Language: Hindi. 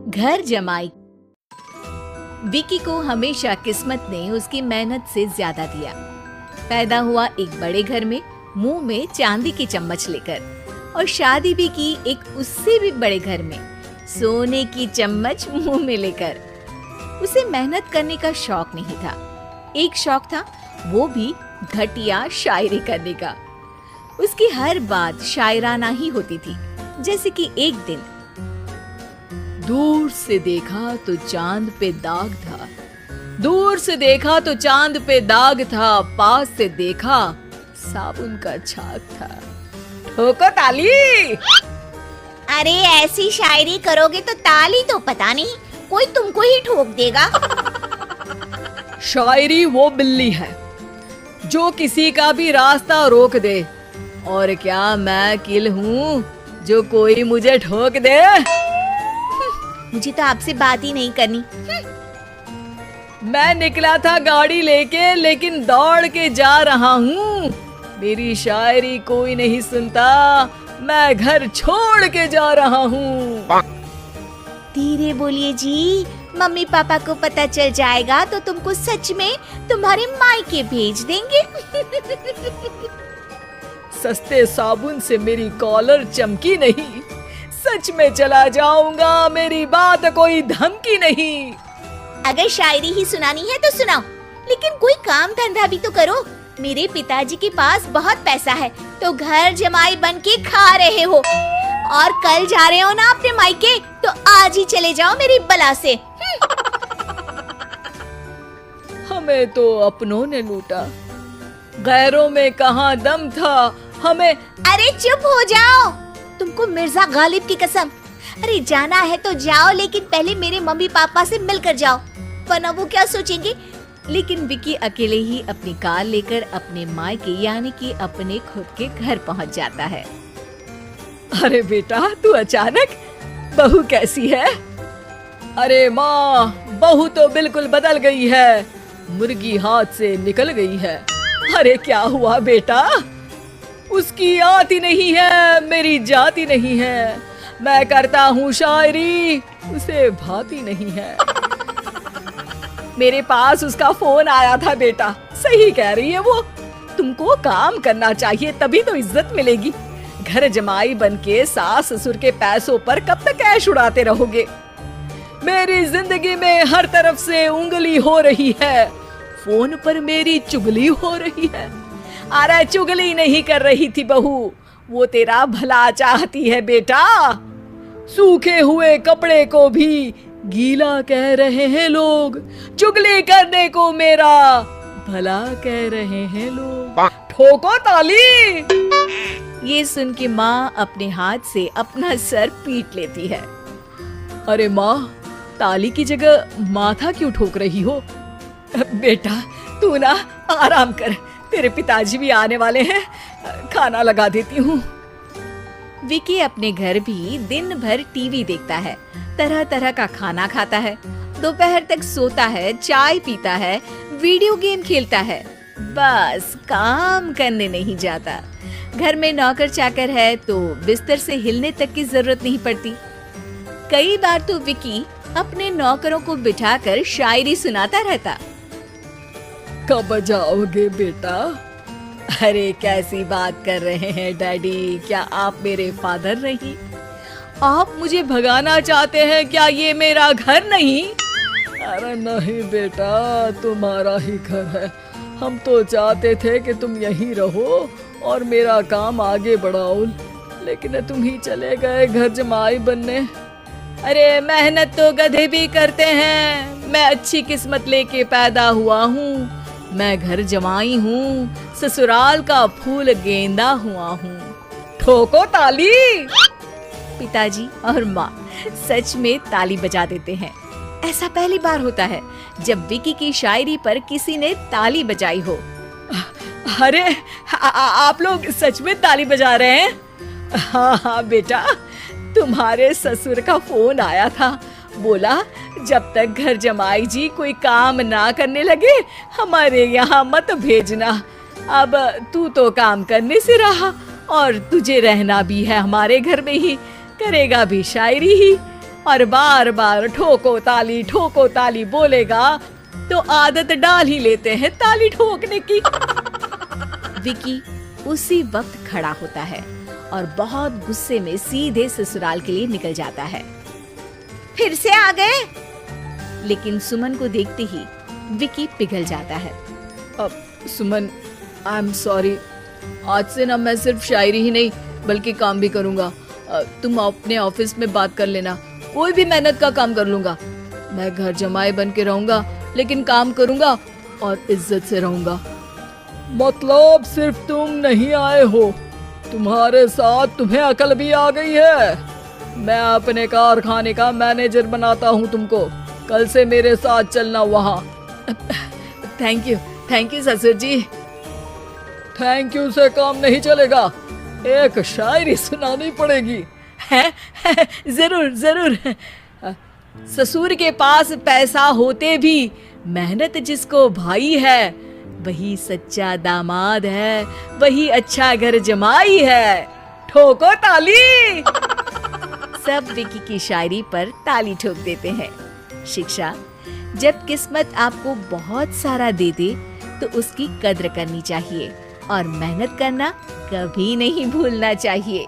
घर जमाई। विकी को हमेशा किस्मत ने उसकी मेहनत से ज्यादा दिया। पैदा हुआ एक बड़े घर में, मुंह में चांदी की चम्मच लेकर, और शादी भी की एक उससे भी बड़े घर में, सोने की चम्मच मुंह में लेकर। उसे मेहनत करने का शौक नहीं था। एक शौक था, वो भी घटिया शायरी करने का। उसकी हर बात शायराना ही होती थी। जैसे कि एक दिन, दूर से देखा तो चांद पे दाग था, दूर से देखा तो चांद पे दाग था, पास से देखा साबुन का छाग था। ठोको ताली। अरे ऐसी शायरी करोगे तो ताली तो पता नहीं, कोई तुमको ही ठोक देगा। शायरी वो बिल्ली है जो किसी का भी रास्ता रोक दे, और क्या मैं किल हूँ जो कोई मुझे ठोक दे। मुझे तो आपसे बात ही नहीं करनी। मैं निकला था गाड़ी लेके, लेकिन दौड़ के जा रहा हूँ। मेरी शायरी कोई नहीं सुनता, मैं घर छोड़ के जा रहा हूँ। धीरे बोलिए जी, मम्मी पापा को पता चल जाएगा तो तुमको सच में तुम्हारे मायके भेज देंगे। सस्ते साबुन से मेरी कॉलर चमकी नहीं, सच में चला जाऊंगा, मेरी बात कोई धमकी नहीं। अगर शायरी ही सुनानी है तो सुनाओ, लेकिन कोई काम धंधा भी तो करो। मेरे पिताजी के पास बहुत पैसा है, तो घर जमाई बन के खा रहे हो, और कल जा रहे हो ना अपने मायके, तो आज ही चले जाओ मेरी बला से। हमें तो अपनों ने लूटा, गैरों में कहाँ दम था हमें। अरे चुप हो जाओ, तुमको मिर्जा गालिब की कसम। अरे जाना है तो जाओ, लेकिन पहले मेरे मम्मी पापा से मिलकर जाओ, वरना वो क्या सोचेंगे। लेकिन विकी अकेले ही अपनी कार लेकर अपने मायके यानी कि अपने खुद के घर पहुंच जाता है। अरे बेटा, तू अचानक, बहू कैसी है? अरे माँ, बहू तो बिल्कुल बदल गई है, मुर्गी हाथ से निकल गई है। अरे क्या हुआ बेटा? उसकी आती नहीं है, मेरी जाती नहीं है। मैं करता हूँ शायरी, उसे भाती नहीं है। मेरे पास उसका फोन आया था बेटा, सही कह रही है वो। तुमको काम करना चाहिए, तभी तो इज्जत मिलेगी। घर जमाई बनके सास ससुर के पैसों पर कब तक ऐश उड़ाते रहोगे? मेरी जिंदगी में हर तरफ से उंगली हो रही है, फोन पर मेरी चुगली हो रही है। अरे चुगली नहीं कर रही थी बहू, वो तेरा भला चाहती है बेटा। सूखे हुए कपड़े को भी गीला कह रहे हैं लोग, चुगली करने को मेरा भला कह रहे हैं लोग। ठोको ताली। ये सुन के माँ अपने हाथ से अपना सर पीट लेती है। अरे माँ, ताली की जगह माथा क्यों ठोक रही हो? बेटा तू ना आराम कर, तेरे पिताजी भी आने वाले हैं, खाना लगा देती हूँ। विकी अपने घर भी दिन भर टीवी देखता है, तरह तरह का खाना खाता है, दोपहर तक सोता है, चाय पीता है, वीडियो गेम खेलता है, बस काम करने नहीं जाता। घर में नौकर चाकर है तो बिस्तर से हिलने तक की जरूरत नहीं पड़ती। कई बार तो विकी अपने नौकरों को बिठाकर शायरी सुनाता रहता। कब जाओगे बेटा? अरे कैसी बात कर रहे हैं डैडी, क्या आप मेरे फादर नहीं? आप मुझे भगाना चाहते हैं क्या? ये मेरा घर नहीं। अरे नहीं बेटा, तुम्हारा ही घर है। हम तो चाहते थे कि तुम यहीं रहो और मेरा काम आगे बढ़ाओ, लेकिन तुम ही चले गए घर जमाई बनने। अरे मेहनत तो गधे भी करते हैं, मैं अच्छी किस्मत लेके पैदा हुआ हूँ, मैं घर जमाई हूँ, ससुराल का फूल गेंदा हुआ हूँ। ठोको ताली। पिताजी और माँ सच में ताली बजा देते हैं। ऐसा पहली बार होता है जब विकी की शायरी पर किसी ने ताली बजाई हो। अरे आप लोग सच में ताली बजा रहे हैं? हाँ बेटा, तुम्हारे ससुर का फोन आया था, बोला जब तक घर जमाई जी कोई काम ना करने लगे हमारे यहाँ मत भेजना। अब तू तो काम करने से रहा और तुझे रहना भी है हमारे घर में ही, करेगा भी शायरी ही, और बार बार ठोको ताली बोलेगा तो आदत डाल ही लेते हैं ताली ठोकने की। विकी उसी वक्त खड़ा होता है और बहुत गुस्से में सीधे ससुराल के लिए निकल जाता है। फिर से आ गए? लेकिन सुमन को देखते ही विकी पिघल जाता है। अब सुमन, आई एम सॉरी, आज से ना मैं सिर्फ शायरी ही नहीं बल्कि काम भी करूंगा। तुम अपने ऑफिस में बात कर लेना, कोई भी मेहनत का काम कर लूंगा। मैं घर जमाई बन के रहूंगा लेकिन काम करूंगा और इज्जत से रहूंगा। मतलब सिर्फ तुम नहीं आए हो, तुम्हारे साथ तुम्हें अकल भी आ गई है। मैं अपने कारखाने का मैनेजर बनाता हूँ तुमको, कल से मेरे साथ चलना वहाँ। थैंक यू ससुर जी। थैंक यू से काम नहीं चलेगा, एक शायरी सुनानी पड़ेगी। है? जरूर। ससुर के पास पैसा होते भी मेहनत जिसको भाई है, वही सच्चा दामाद है, वही अच्छा घर जमाई है। ठोको ताली। सब विकी की शायरी पर ताली ठोक देते हैं। शिक्षा: जब किस्मत आपको बहुत सारा दे दे तो उसकी कद्र करनी चाहिए और मेहनत करना कभी नहीं भूलना चाहिए।